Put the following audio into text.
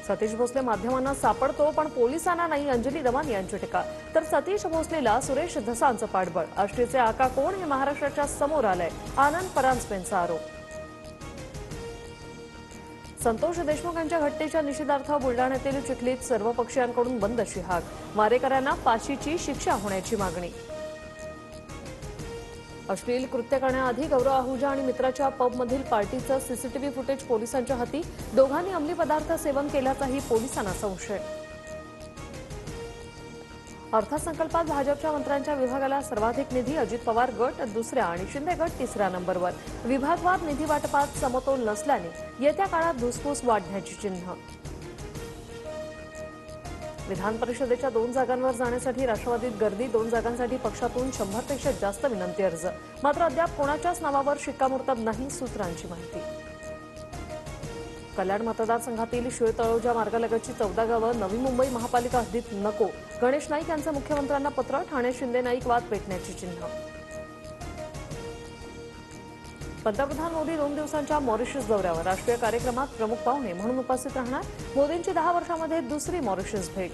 सतीश भोसले माध्यमांना सापडतो पण पोलिसांना नाही, अंजली दमानी यांची टीका. तर सतीश भोसलेला सुरेश धसांचं पाठबळ. आष्टीचे आका कोण हे महाराष्ट्राच्या समोर आलंय, आनंद परांजपेंचा आरोप. संतोष देशमुख यांच्या घटनेच्या निषेधार्थ बुलडाण्यातील चिखलीत सर्व पक्षीयांकडून बंदची हाक. मारेकऱ्यांना फाशीची शिक्षा होण्याची मागणी. अश्लील कृत्य करण्याआधी गौरव आहुजा आणि मित्राच्या पबमधील पार्टीचं सीसीटीव्ही फुटेज पोलिसांच्या हाती. दोघांनी अंमली पदार्थ सेवन केल्याचाही पोलिसांना संशय. अर्थसंकल्पात भाजपच्या मंत्र्यांच्या विभागाला सर्वाधिक निधी. अजित पवार गट दुसऱ्या आणि शिंदे गट तिसऱ्या नंबरवर. विभागवार निधी वाटपात समतोल नसल्याने येत्या काळात धुसफूस वाढण्याची चिन्ह. विधान परिषदेच्या 2 जागांवर जाण्यासाठी राष्ट्रवादीत गर्दी. 2 जागांसाठी पक्षातून 100पेक्षा जास्त विनंती अर्ज. मात्र अद्याप कोणाच्याच नावावर शिक्कामोर्तब नाही, सूत्रांची माहिती. कल्याण मतदारसंघातील शिळतळोजा मार्गालगतची 14 गावं नवी मुंबई महापालिका हद्दीत नको. गणेश नाईक यांचं मुख्यमंत्र्यांना पत्र. ठाणे शिंदे नाईक वाद पेटण्याची चिन्ह. पंतप्रधान मोदी 2 दिवसांच्या मॉरिशस दौऱ्यावर. राष्ट्रीय कार्यक्रमात प्रमुख पाहुणे म्हणून उपस्थित राहणार. मोदींची 10 वर्षांमध्ये दुसरी मॉरिशस भेट.